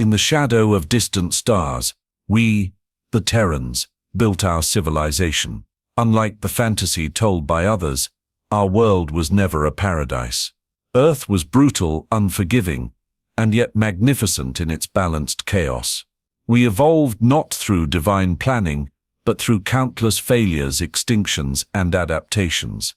In the shadow of distant stars, we, the Terrans, built our civilization. Unlike the fantasy told by others, our world was never a paradise. Earth was brutal, unforgiving, and yet magnificent in its balanced chaos. We evolved not through divine planning, but through countless failures, extinctions, and adaptations.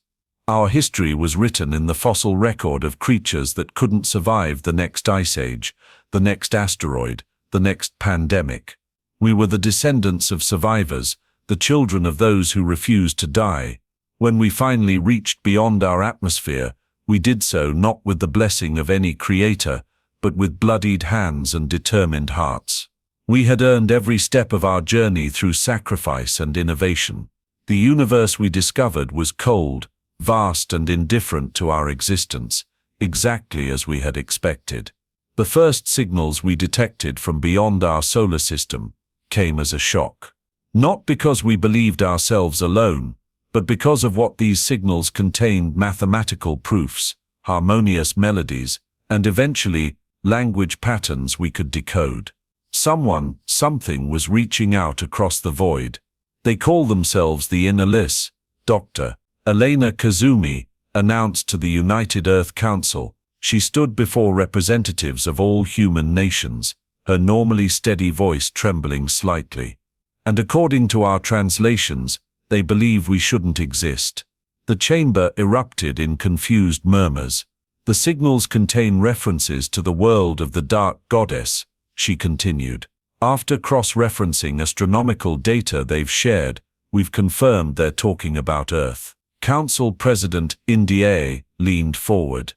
Our history was written in the fossil record of creatures that couldn't survive the next ice age, the next asteroid, the next pandemic. We were the descendants of survivors, the children of those who refused to die. When we finally reached beyond our atmosphere, we did so not with the blessing of any creator, but with bloodied hands and determined hearts. We had earned every step of our journey through sacrifice and innovation. The universe we discovered was cold, vast, and indifferent to our existence, exactly as we had expected. The first signals we detected from beyond our solar system came as a shock. Not because we believed ourselves alone, but because of what these signals contained: mathematical proofs, harmonious melodies, and eventually, language patterns we could decode. Someone, something was reaching out across the void. They call themselves the Inner Liss. Dr. Elena Kazumi announced to the United Earth Council. She stood before representatives of all human nations, her normally steady voice trembling slightly. And according to our translations, they believe we shouldn't exist. The chamber erupted in confused murmurs. The signals contain references to the world of the Dark Goddess, she continued. After cross-referencing astronomical data they've shared, we've confirmed they're talking about Earth. Council President India leaned forward.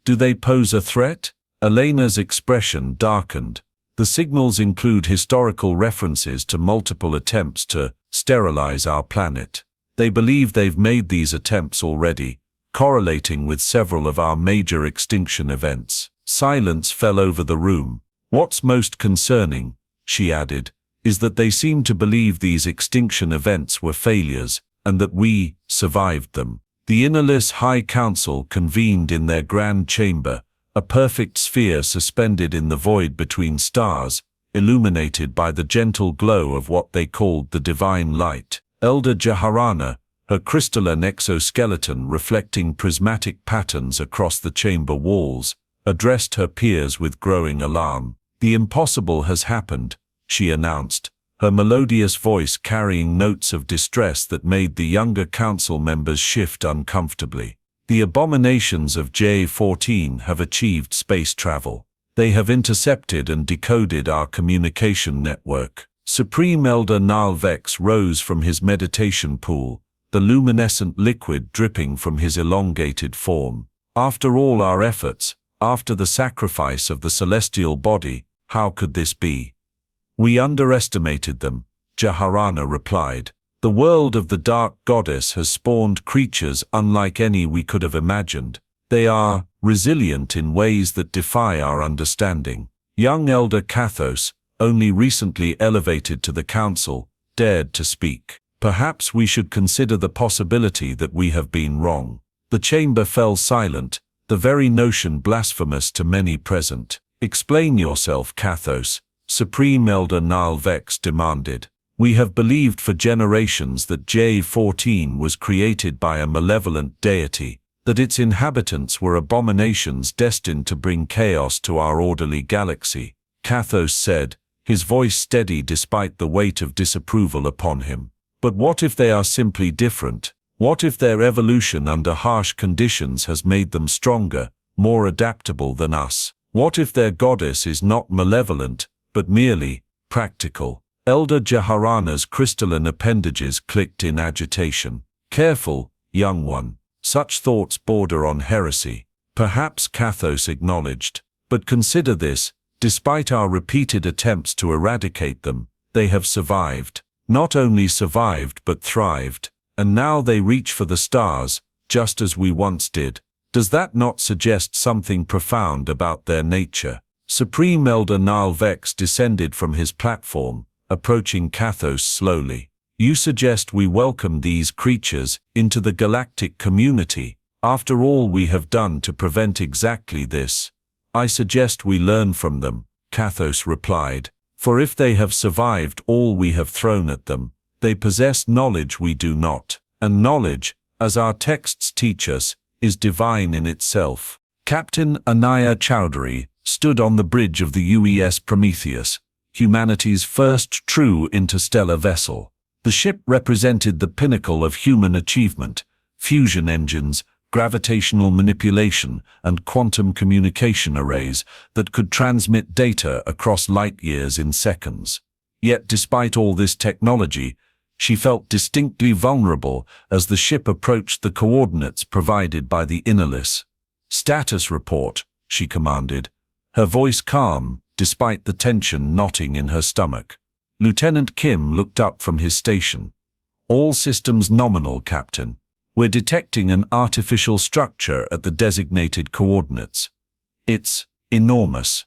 Do they pose a threat? Elena's expression darkened. The signals include historical references to multiple attempts to sterilize our planet. They believe they've made these attempts already, correlating with several of our major extinction events. Silence fell over the room. What's most concerning, she added, is that they seem to believe these extinction events were failures, and that we survived them. The Inner Liss High Council convened in their grand chamber, a perfect sphere suspended in the void between stars, illuminated by the gentle glow of what they called the divine light. Elder Jaharana, her crystalline exoskeleton reflecting prismatic patterns across the chamber walls, addressed her peers with growing alarm. The impossible has happened, she announced, her melodious voice carrying notes of distress that made the younger council members shift uncomfortably. The abominations of J-14 have achieved space travel. They have intercepted and decoded our communication network. Supreme Elder Nalvex rose from his meditation pool, the luminescent liquid dripping from his elongated form. After all our efforts, after the sacrifice of the celestial body, how could this be? We underestimated them, Jaharana replied. The world of the Dark Goddess has spawned creatures unlike any we could have imagined. They are resilient in ways that defy our understanding. Young Elder Kathos, only recently elevated to the council, dared to speak. Perhaps we should consider the possibility that we have been wrong. The chamber fell silent, the very notion blasphemous to many present. Explain yourself, Kathos, Supreme Elder Nalvex demanded. We have believed for generations that J-14 was created by a malevolent deity, that its inhabitants were abominations destined to bring chaos to our orderly galaxy, Kathos said, his voice steady despite the weight of disapproval upon him. But what if they are simply different? What if their evolution under harsh conditions has made them stronger, more adaptable than us? What if their goddess is not malevolent, but merely practical? Elder Jaharana's crystalline appendages clicked in agitation. Careful, young one. Such thoughts border on heresy. Perhaps, Kathos acknowledged. But consider this, despite our repeated attempts to eradicate them, they have survived. Not only survived but thrived. And now they reach for the stars, just as we once did. Does that not suggest something profound about their nature? Supreme Elder Nalvex descended from his platform, approaching Kathos slowly. You suggest we welcome these creatures into the galactic community. After all we have done to prevent exactly this, I suggest we learn from them. Kathos replied, "For if they have survived all we have thrown at them, they possess knowledge we do not, and knowledge, as our texts teach us, is divine in itself." Captain Anaya Chowdhury stood on the bridge of the UES Prometheus, humanity's first true interstellar vessel. The ship represented the pinnacle of human achievement: fusion engines, gravitational manipulation, and quantum communication arrays that could transmit data across light years in seconds. Yet despite all this technology, she felt distinctly vulnerable as the ship approached the coordinates provided by the Innerless. "Status report," she commanded, her voice calm despite the tension knotting in her stomach. Lieutenant Kim looked up from his station. "All systems nominal, Captain. We're detecting an artificial structure at the designated coordinates. It's enormous."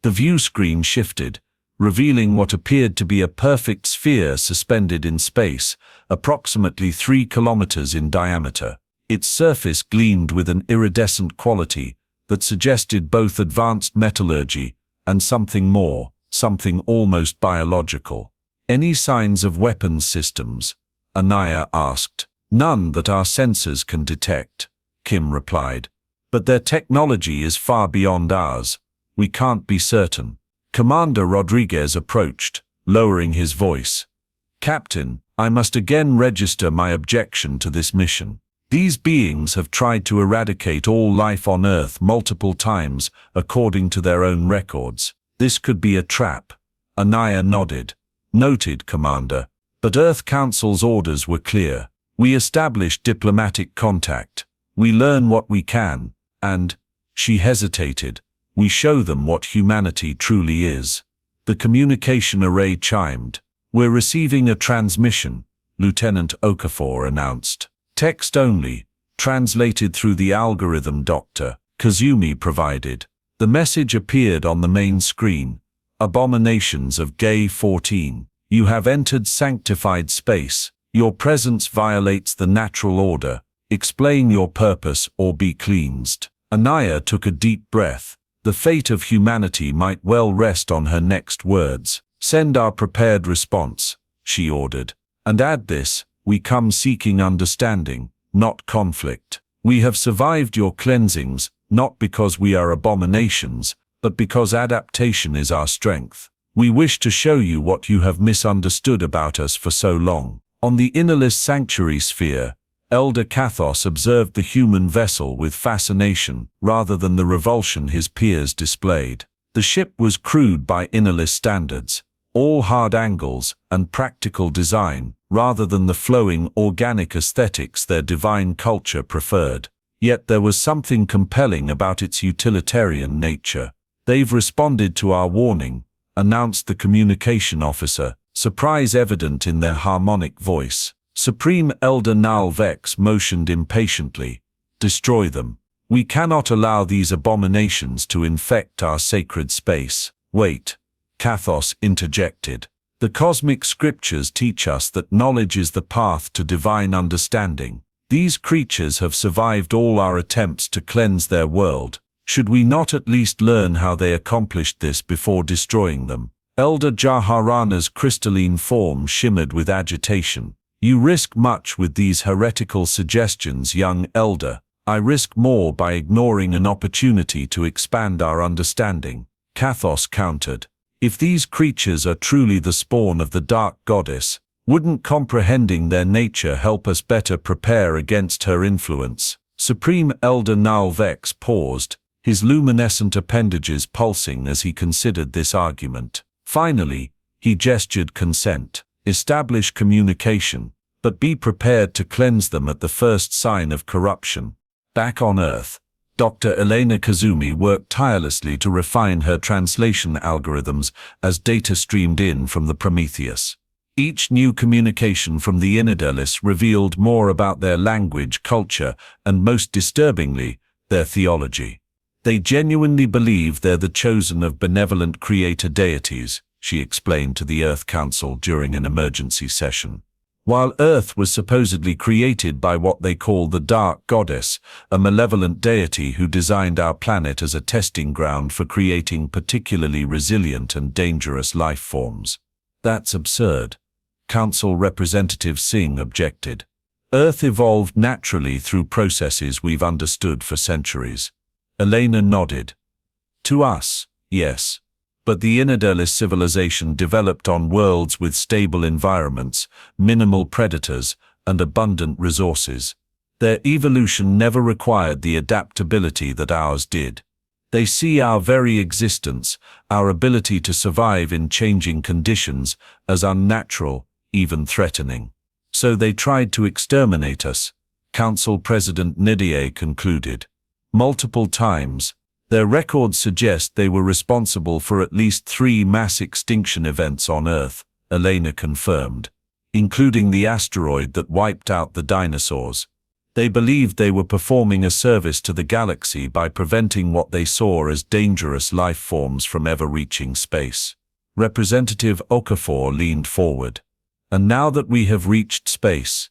The view screen shifted, revealing what appeared to be a perfect sphere suspended in space, approximately 3 kilometers in diameter. Its surface gleamed with an iridescent quality that suggested both advanced metallurgy and something more, something almost biological. "Any signs of weapons systems?" Anaya asked. "None that our sensors can detect," Kim replied. "But their technology is far beyond ours. We can't be certain." Commander Rodriguez approached, lowering his voice. "Captain, I must again register my objection to this mission. These beings have tried to eradicate all life on Earth multiple times, according to their own records. This could be a trap." Anaya nodded. "Noted, Commander. But Earth Council's orders were clear. We establish diplomatic contact. We learn what we can, and," she hesitated, "we show them what humanity truly is." The communication array chimed. "We're receiving a transmission," Lieutenant Okafor announced. "Text only, translated through the algorithm Dr. Kazumi provided." The message appeared on the main screen. "Abominations of Gay 14. You have entered sanctified space. Your presence violates the natural order. Explain your purpose or be cleansed." Anaya took a deep breath. The fate of humanity might well rest on her next words. "Send our prepared response," she ordered. "And add this: we come seeking understanding, not conflict. We have survived your cleansings, not because we are abominations, but because adaptation is our strength. We wish to show you what you have misunderstood about us for so long." On the innerless sanctuary sphere, Elder Kathos observed the human vessel with fascination rather than the revulsion his peers displayed. The ship was crude by innerless standards, all hard angles and practical design, rather than the flowing organic aesthetics their divine culture preferred. Yet there was something compelling about its utilitarian nature. "They've responded to our warning," announced the communication officer, surprise evident in their harmonic voice. Supreme Elder Nalvex motioned impatiently. "Destroy them. We cannot allow these abominations to infect our sacred space." "Wait," Kathos interjected. "The cosmic scriptures teach us that knowledge is the path to divine understanding. These creatures have survived all our attempts to cleanse their world. Should we not at least learn how they accomplished this before destroying them?" Elder Jaharana's crystalline form shimmered with agitation. "You risk much with these heretical suggestions, young elder. I risk more by ignoring an opportunity to expand our understanding," Kathos countered. "If these creatures are truly the spawn of the Dark Goddess, wouldn't comprehending their nature help us better prepare against her influence?" Supreme Elder Nalvex paused, his luminescent appendages pulsing as he considered this argument. Finally, he gestured consent. "Establish communication, but be prepared to cleanse them at the first sign of corruption." Back on Earth, Dr. Elena Kazumi worked tirelessly to refine her translation algorithms as data streamed in from the Prometheus. Each new communication from the Innerless revealed more about their language, culture, and most disturbingly, their theology. "They genuinely believe they're the chosen of benevolent creator deities," she explained to the Earth Council during an emergency session. While Earth was supposedly created by what they call the Dark Goddess, a malevolent deity who designed our planet as a testing ground for creating particularly resilient and dangerous life forms. That's absurd. Council Representative Singh objected. Earth evolved naturally through processes we've understood for centuries. Elena nodded. To us, yes. But the Innerdalis civilization developed on worlds with stable environments, minimal predators, and abundant resources. Their evolution never required the adaptability that ours did. They see our very existence, our ability to survive in changing conditions, as unnatural, even threatening. So they tried to exterminate us, Council President Nidier concluded. Multiple times. Their records suggest they were responsible for at least 3 mass extinction events on Earth, Elena confirmed, including the asteroid that wiped out the dinosaurs. They believed they were performing a service to the galaxy by preventing what they saw as dangerous life forms from ever reaching space. Representative Okafor leaned forward. And now that we have reached space,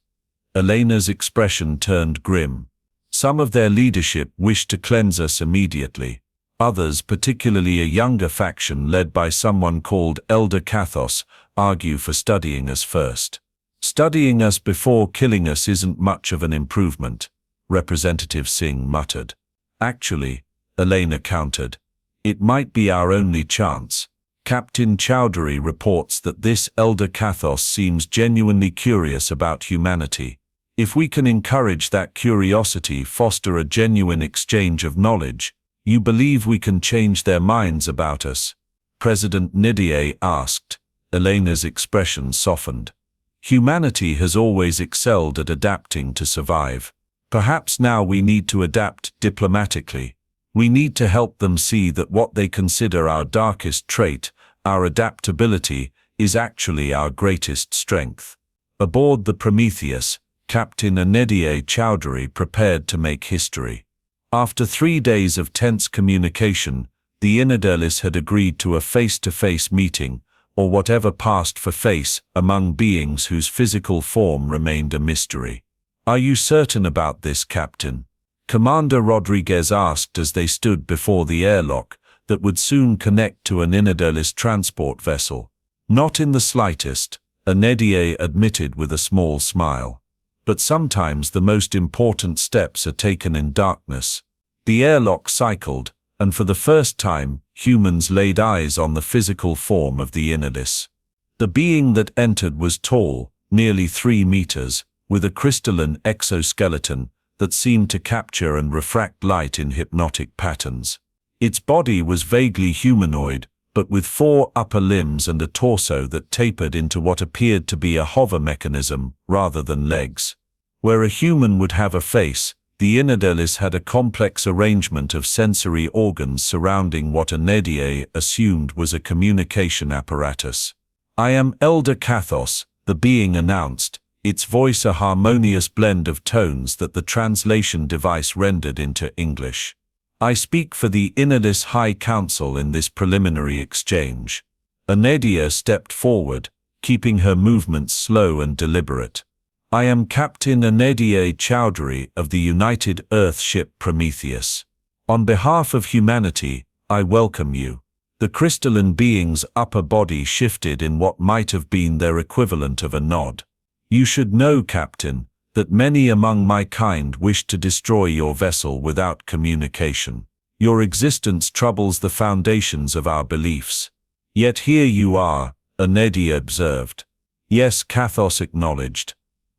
Elena's expression turned grim. Some of their leadership wished to cleanse us immediately. Others, particularly a younger faction led by someone called Elder Kathos, argue for studying us first. Studying us before killing us isn't much of an improvement, Representative Singh muttered. Actually, Elena countered, it might be our only chance. Captain Chowdhury reports that this Elder Kathos seems genuinely curious about humanity. If we can encourage that curiosity, foster a genuine exchange of knowledge, you believe we can change their minds about us? President Nidier asked. Elena's expression softened. Humanity has always excelled at adapting to survive. Perhaps now we need to adapt diplomatically. We need to help them see that what they consider our darkest trait, our adaptability, is actually our greatest strength. Aboard the Prometheus, Captain Anediye Chowdhury prepared to make history. After 3 days of tense communication, the Innerdalis had agreed to a face-to-face meeting, or whatever passed for face, among beings whose physical form remained a mystery. Are you certain about this, Captain? Commander Rodriguez asked as they stood before the airlock that would soon connect to an Innerdalis transport vessel. Not in the slightest, Anediye admitted with a small smile. But sometimes the most important steps are taken in darkness. The airlock cycled, and for the first time, humans laid eyes on the physical form of the Innerdalis. The being that entered was tall, nearly 3 meters, with a crystalline exoskeleton that seemed to capture and refract light in hypnotic patterns. Its body was vaguely humanoid, but with 4 upper limbs and a torso that tapered into what appeared to be a hover mechanism rather than legs. Where a human would have a face, the Innerdalis had a complex arrangement of sensory organs surrounding what Anediye assumed was a communication apparatus. I am Elder Kathos, the being announced, its voice a harmonious blend of tones that the translation device rendered into English. I speak for the Innerdalis High Council in this preliminary exchange. Anediye stepped forward, keeping her movements slow and deliberate. I am Captain Anediye Chowdhury of the United Earth ship Prometheus. On behalf of humanity, I welcome you. The crystalline being's upper body shifted in what might have been their equivalent of a nod. You should know, Captain, that many among my kind wish to destroy your vessel without communication. Your existence troubles the foundations of our beliefs. Yet here you are, Anediye observed. Yes, Kathos acknowledged.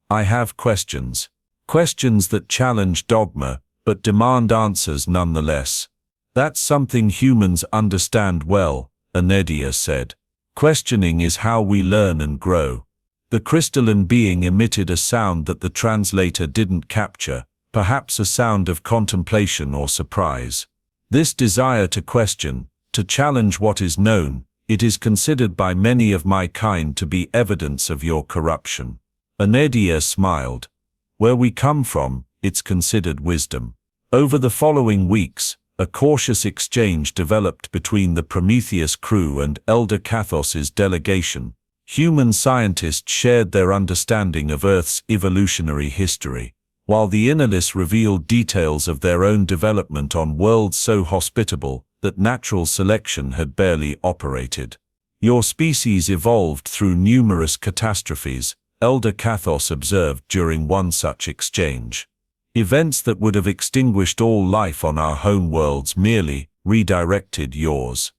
I have questions. Questions that challenge dogma, but demand answers nonetheless. That's something humans understand well, Anediye said. Questioning is how we learn and grow. The crystalline being emitted a sound that the translator didn't capture, perhaps a sound of contemplation or surprise. This desire to question, to challenge what is known, it is considered by many of my kind to be evidence of your corruption. Anediye smiled. Where we come from, it's considered wisdom. Over the following weeks, a cautious exchange developed between the Prometheus crew and Elder Kathos's delegation. Human scientists shared their understanding of Earth's evolutionary history, while the Innerlis revealed details of their own development on worlds so hospitable that natural selection had barely operated. Your species evolved through numerous catastrophes, Elder Kathos observed during one such exchange. Events that would have extinguished all life on our home worlds merely redirected yours.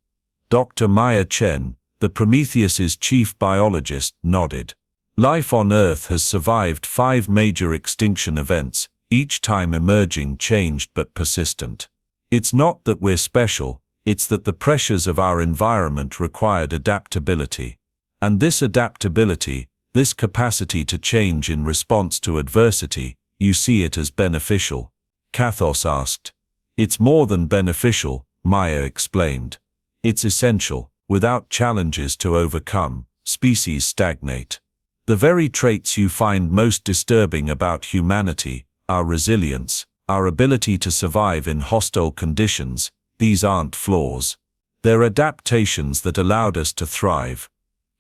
Dr. Maya Chen, the Prometheus's chief biologist, nodded. Life on Earth has survived 5 major extinction events, each time emerging changed but persistent. It's not that we're special, it's that the pressures of our environment required adaptability. And this adaptability, this capacity to change in response to adversity, you see it as beneficial? Kathos asked. It's more than beneficial, Maya explained. It's essential. Without challenges to overcome, species stagnate. The very traits you find most disturbing about humanity, our resilience, our ability to survive in hostile conditions, these aren't flaws. They're adaptations that allowed us to thrive.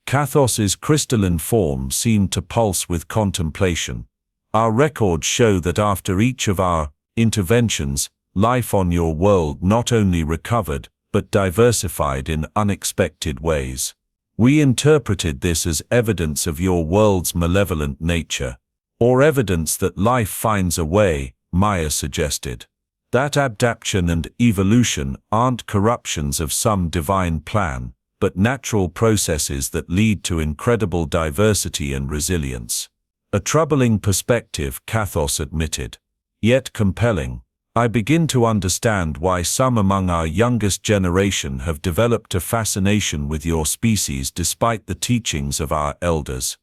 Kathos's crystalline form seemed to pulse with contemplation. Our records show that after each of our interventions, life on your world not only recovered, but diversified in unexpected ways. We interpreted this as evidence of your world's malevolent nature, or evidence that life finds a way, Maya suggested. That adaptation and evolution aren't corruptions of some divine plan, but natural processes that lead to incredible diversity and resilience. A troubling perspective, Kathos admitted, yet compelling. I begin to understand why some among our youngest generation have developed a fascination with your species despite the teachings of our elders.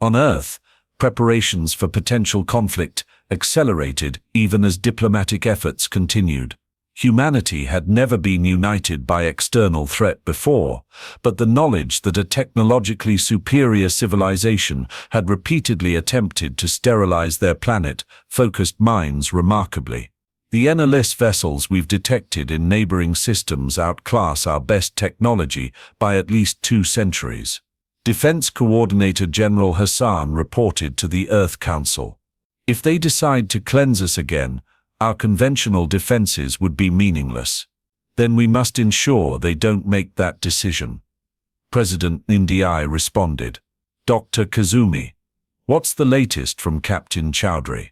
On Earth, preparations for potential conflict accelerated even as diplomatic efforts continued. Humanity had never been united by external threat before, but the knowledge that a technologically superior civilization had repeatedly attempted to sterilize their planet focused minds remarkably. The Innerlis vessels we've detected in neighboring systems outclass our best technology by at least 2 centuries. Defense Coordinator General Hassan reported to the Earth Council. If they decide to cleanse us again, our conventional defenses would be meaningless. Then we must ensure they don't make that decision. President Ndiaye responded. Dr. Kazumi, what's the latest from Captain Chowdhury?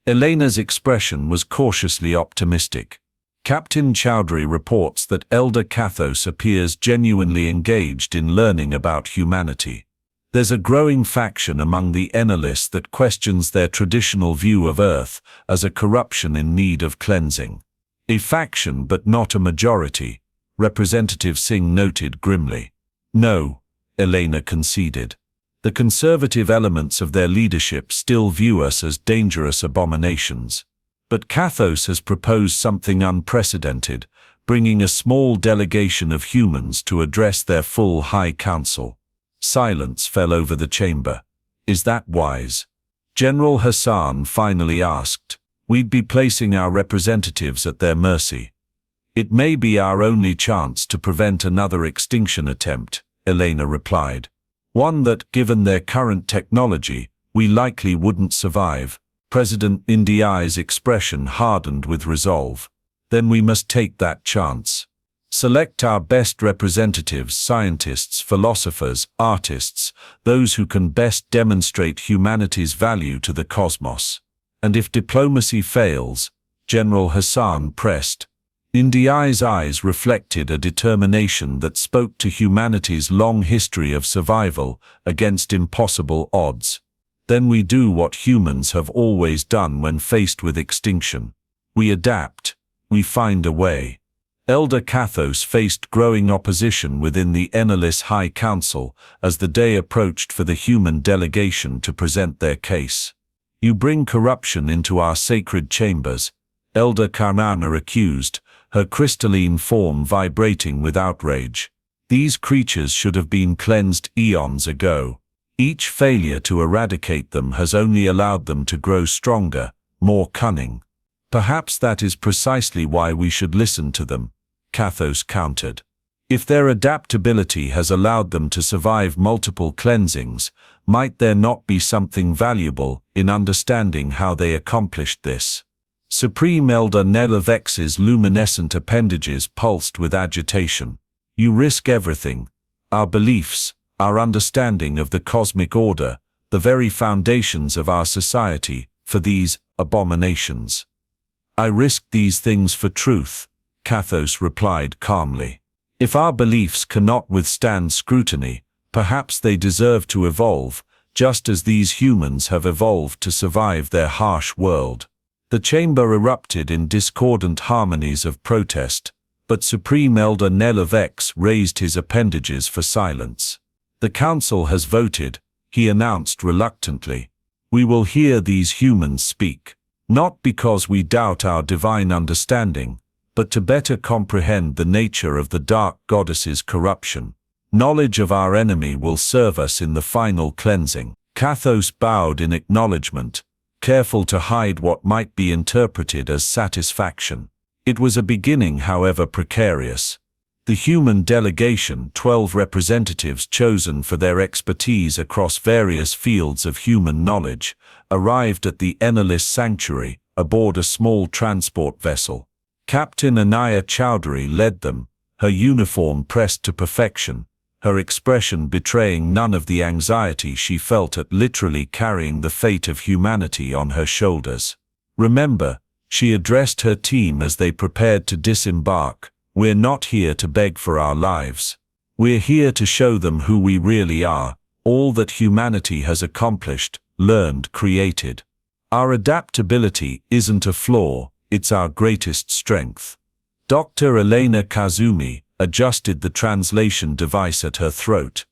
Elena's expression was cautiously optimistic. Captain Chowdhury reports that Elder Kathos appears genuinely engaged in learning about humanity. There's a growing faction among the Innerlis that questions their traditional view of Earth as a corruption in need of cleansing. A faction but not a majority, Representative Singh noted grimly. No, Elena conceded. The conservative elements of their leadership still view us as dangerous abominations. But Kathos has proposed something unprecedented, bringing a small delegation of humans to address their full High Council. Silence fell over the chamber. Is that wise? General Hassan finally asked. We'd be placing our representatives at their mercy. It may be our only chance to prevent another extinction attempt, Elena replied. One that, given their current technology, we likely wouldn't survive. President Ndiaye's expression hardened with resolve. Then we must take that chance. Select our best representatives, scientists, philosophers, artists, those who can best demonstrate humanity's value to the cosmos. And if diplomacy fails, General Hassan pressed. Ndiaye's eyes reflected a determination that spoke to humanity's long history of survival against impossible odds. Then we do what humans have always done when faced with extinction. We adapt. We find a way. Elder Kathos faced growing opposition within the Innerlis High Council as the day approached for the human delegation to present their case. You bring corruption into our sacred chambers, Elder Karnana accused, her crystalline form vibrating with outrage. These creatures should have been cleansed eons ago. Each failure to eradicate them has only allowed them to grow stronger, more cunning. Perhaps that is precisely why we should listen to them, Kathos countered. If their adaptability has allowed them to survive multiple cleansings, might there not be something valuable in understanding how they accomplished this? Supreme Elder Nelevex's luminescent appendages pulsed with agitation. You risk everything. Our beliefs, our understanding of the cosmic order, the very foundations of our society, for these abominations. I risked these things for truth, Kathos replied calmly. If our beliefs cannot withstand scrutiny, perhaps they deserve to evolve, just as these humans have evolved to survive their harsh world. The chamber erupted in discordant harmonies of protest, but Supreme Elder Nelevex raised his appendages for silence. The council has voted, he announced reluctantly. We will hear these humans speak, not because we doubt our divine understanding, but to better comprehend the nature of the dark goddess's corruption. Knowledge of our enemy will serve us in the final cleansing. Kathos bowed in acknowledgement, careful to hide what might be interpreted as satisfaction. It was a beginning, however precarious. The human delegation, 12 representatives chosen for their expertise across various fields of human knowledge, arrived at the Enelis Sanctuary aboard a small transport vessel. Captain Anaya Chowdhury led them, her uniform pressed to perfection, her expression betraying none of the anxiety she felt at literally carrying the fate of humanity on her shoulders. Remember, she addressed her team as they prepared to disembark, we're not here to beg for our lives. We're here to show them who we really are, all that humanity has accomplished, learned, created. Our adaptability isn't a flaw, it's our greatest strength. Dr. Elena Kazumi adjusted the translation device at her throat.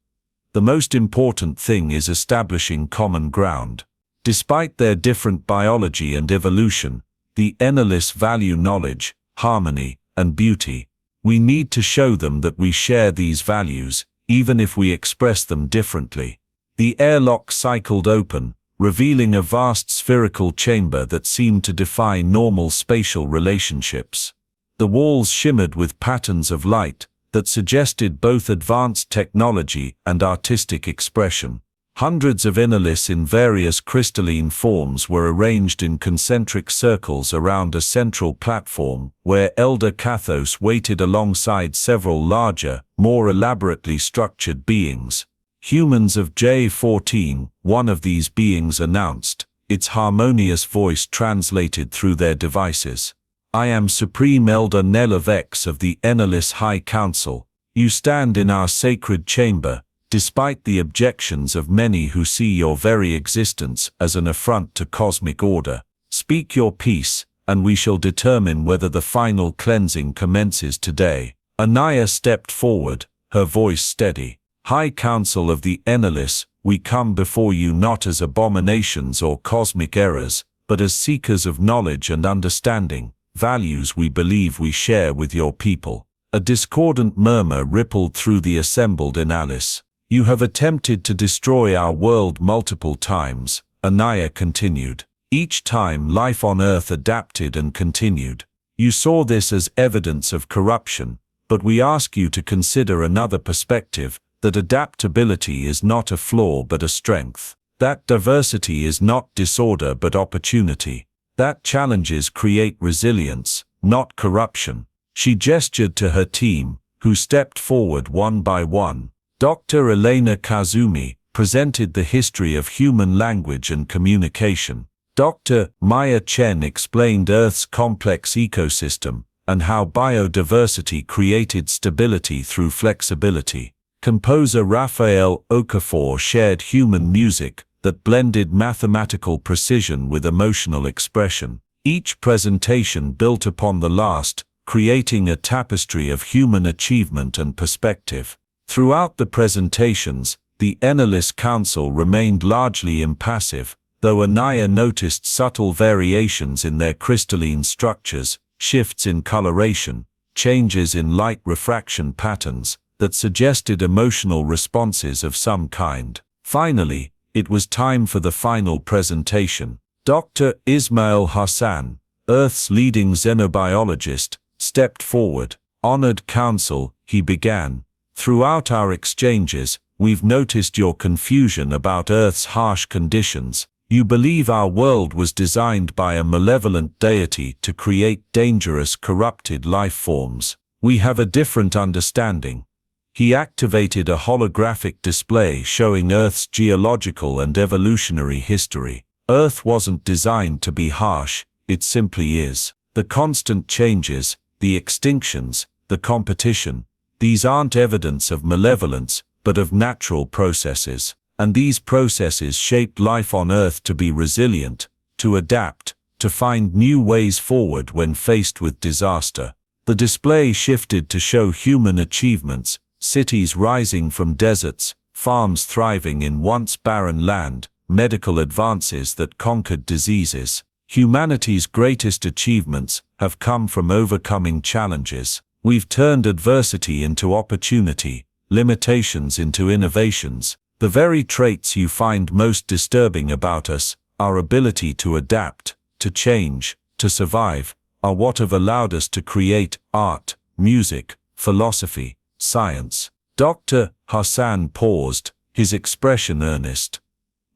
The most important thing is establishing common ground. Despite their different biology and evolution, the Enelis value knowledge, harmony, and beauty. We need to show them that we share these values, even if we express them differently. The airlock cycled open, revealing a vast spherical chamber that seemed to defy normal spatial relationships. The walls shimmered with patterns of light that suggested both advanced technology and artistic expression. Hundreds of Enelis in various crystalline forms were arranged in concentric circles around a central platform, where Elder Kathos waited alongside several larger, more elaborately structured beings. Humans of J14, one of these beings announced, its harmonious voice translated through their devices. I am Supreme Elder Nelevex of the Enelis High Council. You stand in our sacred chamber, despite the objections of many who see your very existence as an affront to cosmic order. Speak your piece, and we shall determine whether the final cleansing commences today. Anaya stepped forward, her voice steady. High Council of the Enelis, we come before you not as abominations or cosmic errors, but as seekers of knowledge and understanding, values we believe we share with your people. A discordant murmur rippled through the assembled Enelis. You have attempted to destroy our world multiple times, Anaya continued. Each time life on Earth adapted and continued. You saw this as evidence of corruption, but we ask you to consider another perspective, that adaptability is not a flaw but a strength. That diversity is not disorder but opportunity. That challenges create resilience, not corruption. She gestured to her team, who stepped forward one by one. Dr. Elena Kazumi presented the history of human language and communication. Dr. Maya Chen explained Earth's complex ecosystem and how biodiversity created stability through flexibility. Composer Raphael Okafor shared human music that blended mathematical precision with emotional expression. Each presentation built upon the last, creating a tapestry of human achievement and perspective. Throughout the presentations, the Enelis Council remained largely impassive, though Anaya noticed subtle variations in their crystalline structures, shifts in coloration, changes in light refraction patterns that suggested emotional responses of some kind. Finally, it was time for the final presentation. Dr. Ismail Hassan, Earth's leading xenobiologist, stepped forward. Honored Council, he began. Throughout our exchanges, we've noticed your confusion about Earth's harsh conditions. You believe our world was designed by a malevolent deity to create dangerous, corrupted life forms. We have a different understanding. He activated a holographic display showing Earth's geological and evolutionary history. Earth wasn't designed to be harsh, it simply is. The constant changes, the extinctions, the competition, these aren't evidence of malevolence, but of natural processes. And these processes shaped life on Earth to be resilient, to adapt, to find new ways forward when faced with disaster. The display shifted to show human achievements, cities rising from deserts, farms thriving in once barren land, medical advances that conquered diseases. Humanity's greatest achievements have come from overcoming challenges. We've turned adversity into opportunity, limitations into innovations. The very traits you find most disturbing about us, our ability to adapt, to change, to survive, are what have allowed us to create art, music, philosophy, science. Dr. Hassan paused, his expression earnest.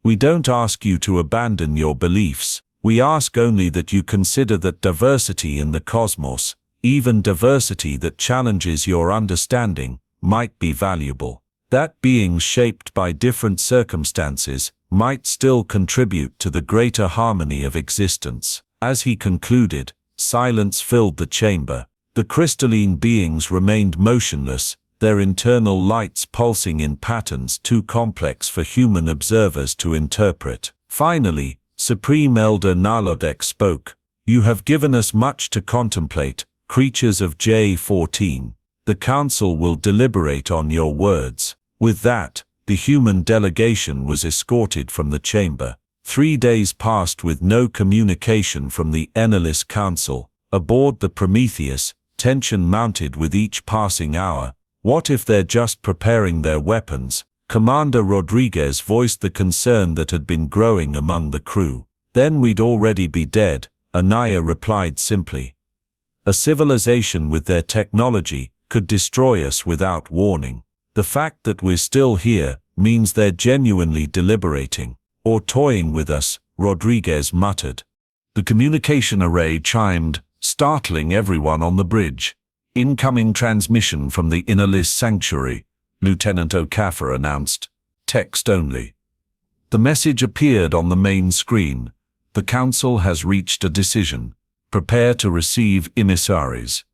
We don't ask you to abandon your beliefs. We ask only that you consider that diversity in the cosmos, even diversity that challenges your understanding, might be valuable. That beings shaped by different circumstances might still contribute to the greater harmony of existence. As he concluded, silence filled the chamber. The crystalline beings remained motionless, their internal lights pulsing in patterns too complex for human observers to interpret. Finally, Supreme Elder Nalodek spoke. You have given us much to contemplate, creatures of J14. The Council will deliberate on your words. With that, the human delegation was escorted from the chamber. 3 days passed with no communication from the Ennelis Council. Aboard the Prometheus, tension mounted with each passing hour. What if they're just preparing their weapons? Commander Rodriguez voiced the concern that had been growing among the crew. Then we'd already be dead, Anaya replied simply. A civilization with their technology could destroy us without warning. The fact that we're still here means they're genuinely deliberating, or toying with us, Rodriguez muttered. The communication array chimed, startling everyone on the bridge. Incoming transmission from the Innerlist Sanctuary, Lieutenant Okafor announced. Text only. The message appeared on the main screen. The Council has reached a decision. Prepare to receive emissaries.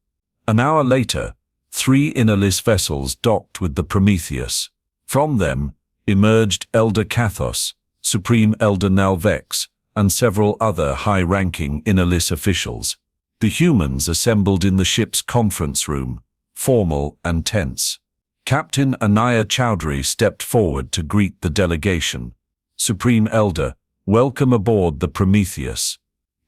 An hour later, 3 Innerlist vessels docked with the Prometheus. From them emerged Elder Kathos, Supreme Elder Nalvex, and several other high-ranking Innerlist officials. The humans assembled in the ship's conference room, formal and tense. Captain Anaya Chowdhury stepped forward to greet the delegation. Supreme Elder, welcome aboard the Prometheus.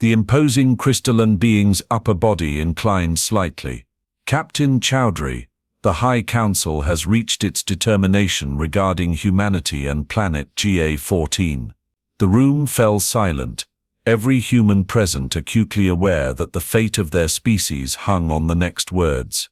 The imposing crystalline being's upper body inclined slightly. Captain Chowdhury, the High Council has reached its determination regarding humanity and planet GA-14. The room fell silent, every human present acutely aware that the fate of their species hung on the next words.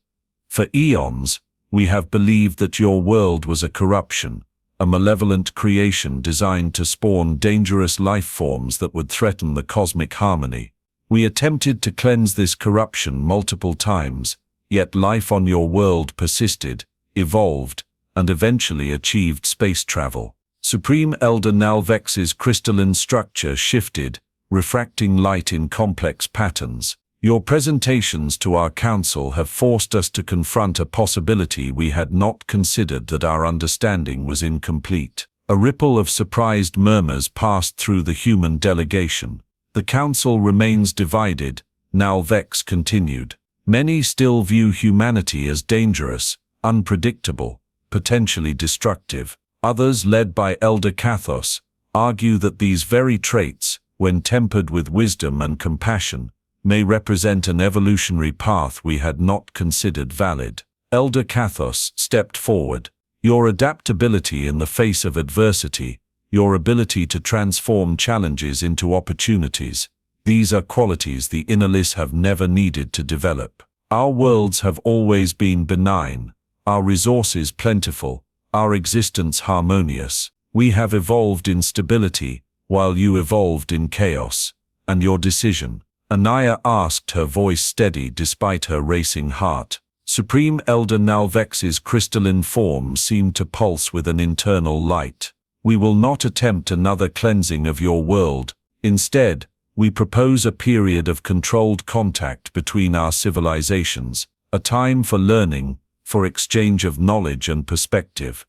For eons, we have believed that your world was a corruption, a malevolent creation designed to spawn dangerous life forms that would threaten the cosmic harmony. We attempted to cleanse this corruption multiple times, yet life on your world persisted, evolved, and eventually achieved space travel. Supreme Elder Nalvex's crystalline structure shifted, refracting light in complex patterns. Your presentations to our council have forced us to confront a possibility we had not considered, that our understanding was incomplete. A ripple of surprised murmurs passed through the human delegation. The council remains divided, Nalvex continued. Many still view humanity as dangerous, unpredictable, potentially destructive. Others, led by Elder Kathos, argue that these very traits, when tempered with wisdom and compassion, may represent an evolutionary path we had not considered valid. Elder Kathos stepped forward. Your adaptability in the face of adversity, your ability to transform challenges into opportunities, these are qualities the Innerlist have never needed to develop. Our worlds have always been benign, our resources plentiful, our existence harmonious. We have evolved in stability, while you evolved in chaos. And your decision? Anaya asked, her voice steady despite her racing heart. Supreme Elder Nalvex's crystalline form seemed to pulse with an internal light. We will not attempt another cleansing of your world. Instead, we propose a period of controlled contact between our civilizations, a time for learning, for exchange of knowledge and perspective.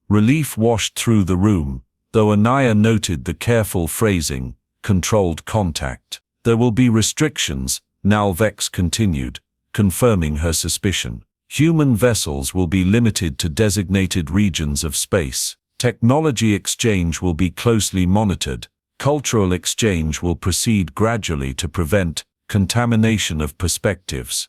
Relief washed through the room, though Anaya noted the careful phrasing, controlled contact. There will be restrictions, Nalvex continued, confirming her suspicion. Human vessels will be limited to designated regions of space. Technology exchange will be closely monitored. Cultural exchange will proceed gradually to prevent contamination of perspectives.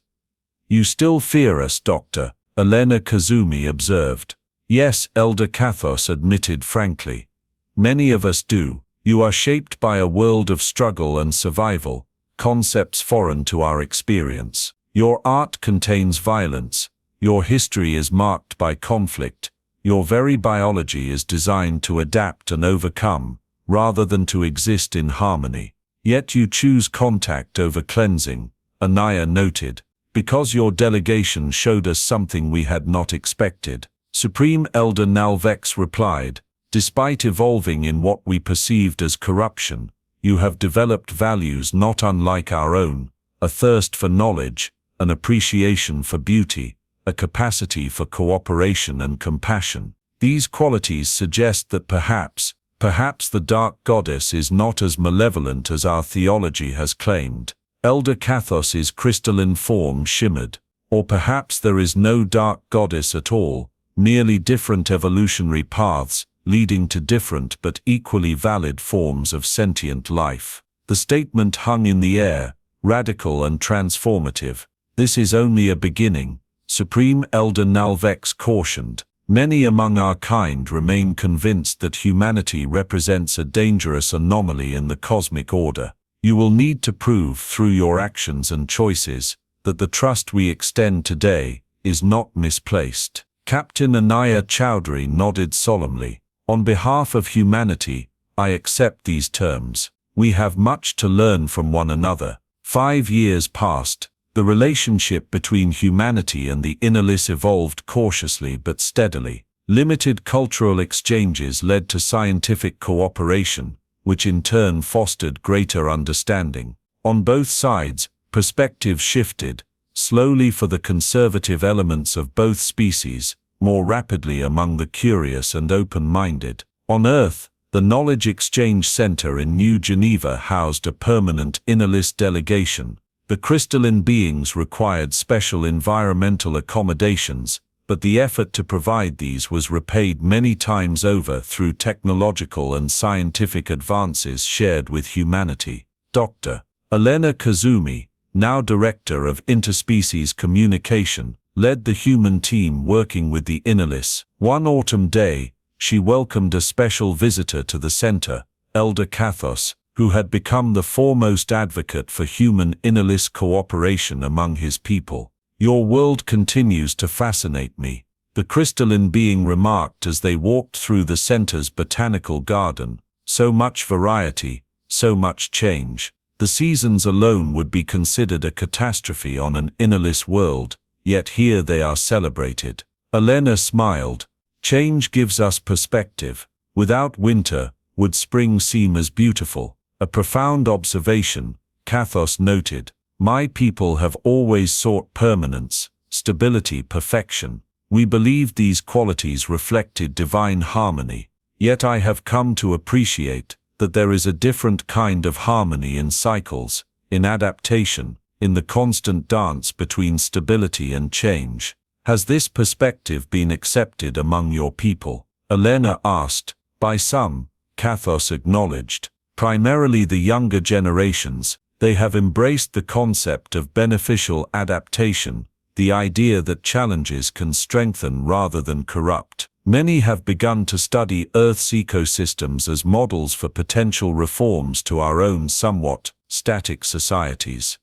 You still fear us, Doctor, Elena Kazumi observed. Yes, Elder Kathos admitted frankly. Many of us do. You are shaped by a world of struggle and survival, concepts foreign to our experience. Your art contains violence. Your history is marked by conflict. Your very biology is designed to adapt and overcome, rather than to exist in harmony. Yet you choose contact over cleansing, Anaya noted, because your delegation showed us something we had not expected. Supreme Elder Nalvex replied, despite evolving in what we perceived as corruption, you have developed values not unlike our own, a thirst for knowledge, an appreciation for beauty, a capacity for cooperation and compassion. These qualities suggest that perhaps the Dark Goddess is not as malevolent as our theology has claimed. Elder Kathos's crystalline form shimmered. Or perhaps there is no Dark Goddess at all, merely different evolutionary paths, leading to different but equally valid forms of sentient life. The statement hung in the air, radical and transformative. This is only a beginning, Supreme Elder Nalvex cautioned. Many among our kind remain convinced that humanity represents a dangerous anomaly in the cosmic order. You will need to prove through your actions and choices that the trust we extend today is not misplaced. Captain Anaya Chowdhury nodded solemnly. On behalf of humanity, I accept these terms. We have much to learn from one another. 5 years passed. The relationship between humanity and the Innerlis evolved cautiously but steadily. Limited cultural exchanges led to scientific cooperation, which in turn fostered greater understanding. On both sides, perspectives shifted, slowly for the conservative elements of both species, more rapidly among the curious and open-minded. On Earth, the Knowledge Exchange Center in New Geneva housed a permanent Innerlis delegation. The crystalline beings required special environmental accommodations, but the effort to provide these was repaid many times over through technological and scientific advances shared with humanity. Dr. Elena Kazumi, now Director of Interspecies Communication, led the human team working with the Innerlis. One autumn day, she welcomed a special visitor to the center, Elder Kathos, who had become the foremost advocate for human Innerlis cooperation among his people. Your world continues to fascinate me, the crystalline being remarked as they walked through the center's botanical garden. So much variety, so much change. The seasons alone would be considered a catastrophe on an Innerlis world, yet here they are celebrated. Elena smiled. Change gives us perspective. Without winter, would spring seem as beautiful? A profound observation, Kathos noted. My people have always sought permanence, stability, perfection. We believed these qualities reflected divine harmony. Yet I have come to appreciate that there is a different kind of harmony in cycles, in adaptation, in the constant dance between stability and change. Has this perspective been accepted among your people? Elena asked. By some, Kathos acknowledged. Primarily the younger generations, they have embraced the concept of beneficial adaptation, the idea that challenges can strengthen rather than corrupt. Many have begun to study Earth's ecosystems as models for potential reforms to our own somewhat static societies.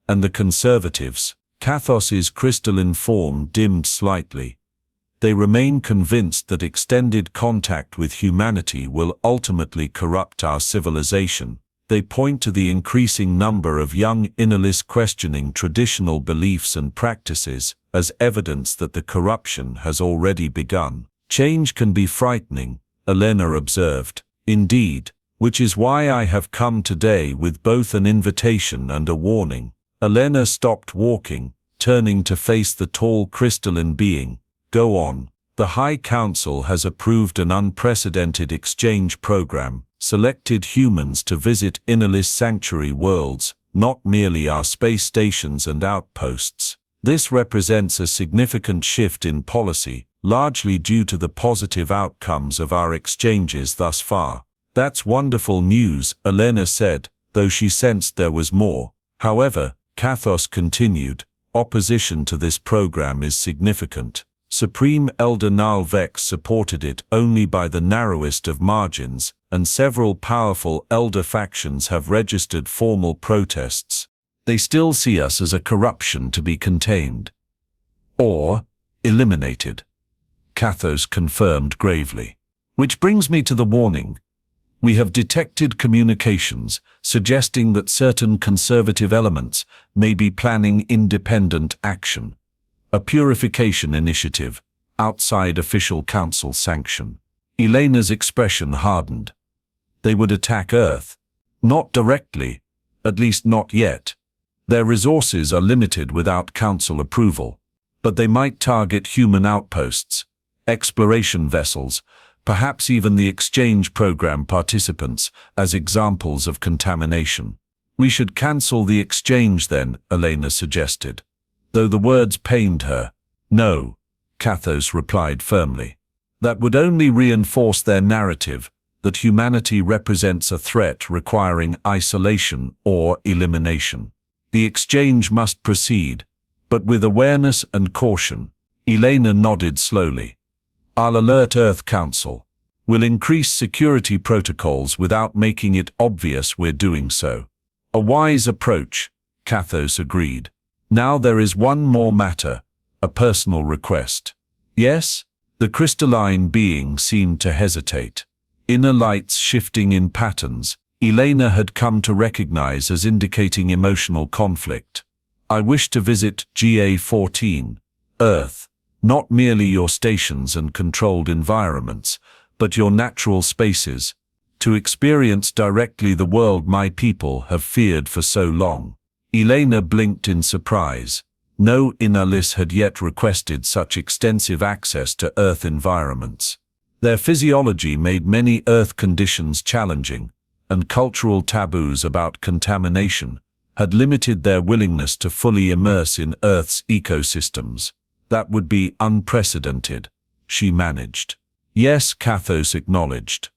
And the conservatives? Kathos's crystalline form dimmed slightly. They remain convinced that extended contact with humanity will ultimately corrupt our civilization. They point to the increasing number of young innerlists questioning traditional beliefs and practices as evidence that the corruption has already begun. Change can be frightening, Elena observed. Indeed, which is why I have come today with both an invitation and a warning. Elena stopped walking, turning to face the tall crystalline being. Go on. The High Council has approved an unprecedented exchange program, selected humans to visit innerlist sanctuary worlds, not merely our space stations and outposts. This represents a significant shift in policy, largely due to the positive outcomes of our exchanges thus far. That's wonderful news, Elena said, though she sensed there was more. However, Kathos continued, opposition to this program is significant. Supreme Elder Nalvex supported it only by the narrowest of margins, and several powerful elder factions have registered formal protests. They still see us as a corruption to be contained. Or eliminated, Kathos confirmed gravely. Which brings me to the warning. We have detected communications suggesting that certain conservative elements may be planning independent action. A purification initiative, outside official council sanction. Elena's expression hardened. They would attack Earth. Not directly, at least not yet. Their resources are limited without council approval, but they might target human outposts, exploration vessels, perhaps even the exchange program participants as examples of contamination. We should cancel the exchange then, Elena suggested. Though the words pained her. No, Kathos replied firmly. That would only reinforce their narrative that humanity represents a threat requiring isolation or elimination. The exchange must proceed, but with awareness and caution. Elena nodded slowly. I'll alert Earth Council. We'll increase security protocols without making it obvious we're doing so. A wise approach, Kathos agreed. Now there is one more matter, a personal request. Yes? The crystalline being seemed to hesitate. Inner lights shifting in patterns, Elena had come to recognize as indicating emotional conflict. I wish to visit GA-14, Earth, not merely your stations and controlled environments, but your natural spaces, to experience directly the world my people have feared for so long. Elena blinked in surprise. No innerlist had yet requested such extensive access to Earth environments. Their physiology made many Earth conditions challenging, and cultural taboos about contamination had limited their willingness to fully immerse in Earth's ecosystems. That would be unprecedented, she managed. Yes, Kathos acknowledged,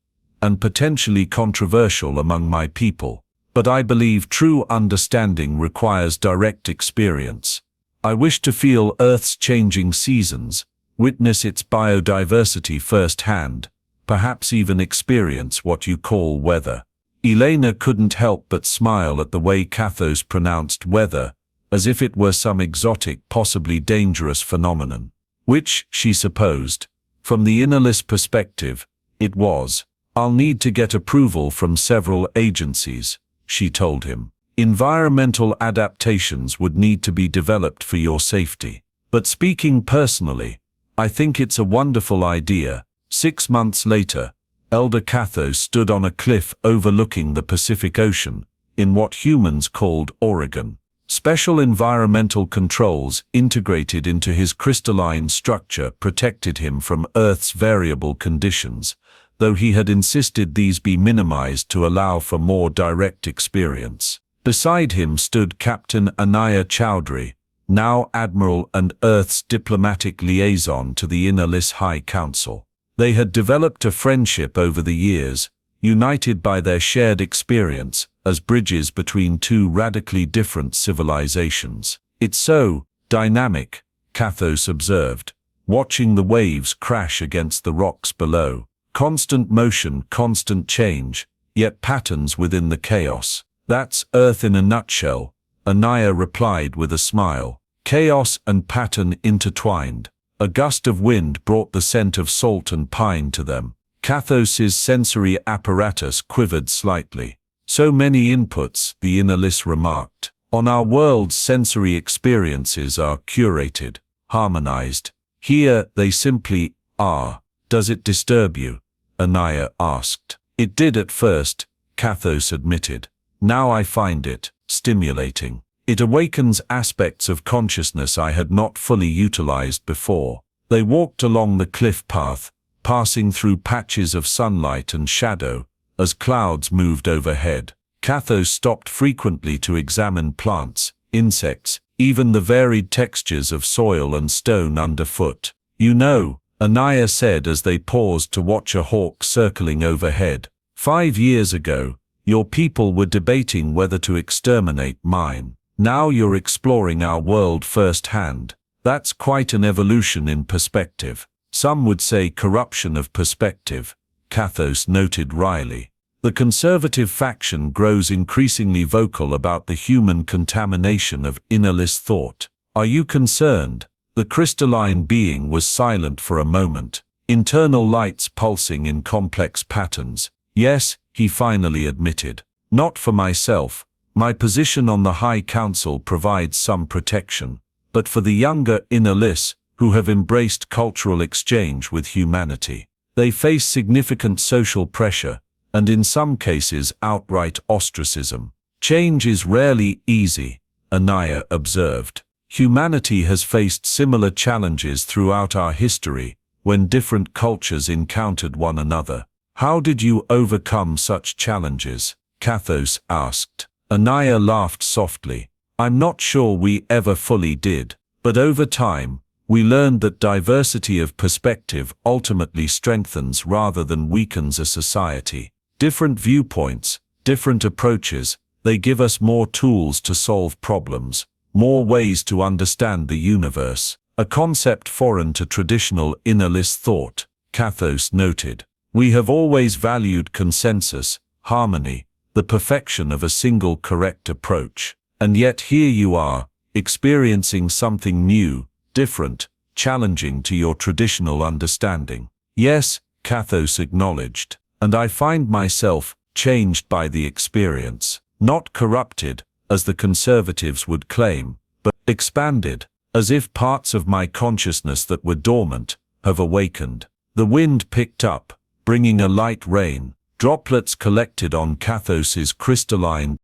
and potentially controversial among my people. But I believe true understanding requires direct experience. I wish to feel Earth's changing seasons, witness its biodiversity firsthand, perhaps even experience what you call weather. Elena couldn't help but smile at the way Kathos pronounced weather, as if it were some exotic, possibly dangerous phenomenon. Which, she supposed, from the innerlist perspective, it was. I'll need to get approval from several agencies, she told him. Environmental adaptations would need to be developed for your safety. But speaking personally, I think it's a wonderful idea. 6 months later, Elder Kathos stood on a cliff overlooking the Pacific Ocean, in what humans called Oregon. Special environmental controls integrated into his crystalline structure protected him from Earth's variable conditions, though he had insisted these be minimized to allow for more direct experience. Beside him stood Captain Anaya Chowdhury, now Admiral and Earth's diplomatic liaison to the Innerlist High Council. They had developed a friendship over the years, united by their shared experience as bridges between two radically different civilizations. It's so dynamic, Kathos observed, watching the waves crash against the rocks below. Constant motion, constant change, yet patterns within the chaos. That's Earth in a nutshell, Anaya replied with a smile. Chaos and pattern intertwined. A gust of wind brought the scent of salt and pine to them. Kathos's sensory apparatus quivered slightly. So many inputs, the Innerlist remarked. On our world's sensory experiences are curated, harmonized. Here, they simply are. Does it disturb you? Anaya asked. It did at first, Kathos admitted. Now I find it stimulating. It awakens aspects of consciousness I had not fully utilized before. They walked along the cliff path, passing through patches of sunlight and shadow, as clouds moved overhead. Kathos stopped frequently to examine plants, insects, even the varied textures of soil and stone underfoot. You know, Anaya said as they paused to watch a hawk circling overhead. 5 years ago, your people were debating whether to exterminate mine. Now you're exploring our world firsthand. That's quite an evolution in perspective. Some would say corruption of perspective, Kathos noted wryly. The conservative faction grows increasingly vocal about the human contamination of Innerlist thought. Are you concerned? The crystalline being was silent for a moment, internal lights pulsing in complex patterns. Yes, he finally admitted. Not for myself. My position on the High Council provides some protection. But for the younger Innerlists, who have embraced cultural exchange with humanity, they face significant social pressure, and in some cases outright ostracism. Change is rarely easy, Anaya observed. Humanity has faced similar challenges throughout our history, when different cultures encountered one another. How did you overcome such challenges? Kathos asked. Anaya laughed softly. I'm not sure we ever fully did, but over time, we learned that diversity of perspective ultimately strengthens rather than weakens a society. Different viewpoints, different approaches, they give us more tools to solve problems, more ways to understand the universe. A concept foreign to traditional Innerlist thought, Kathos noted. We have always valued consensus, harmony, the perfection of a single correct approach. And yet here you are, experiencing something new, different, challenging to your traditional understanding. Yes, Kathos acknowledged, and I find myself changed by the experience, not corrupted, as the conservatives would claim, but expanded, as if parts of my consciousness that were dormant have awakened. The wind picked up, bringing a light rain. Droplets collected on Kathos's crystalline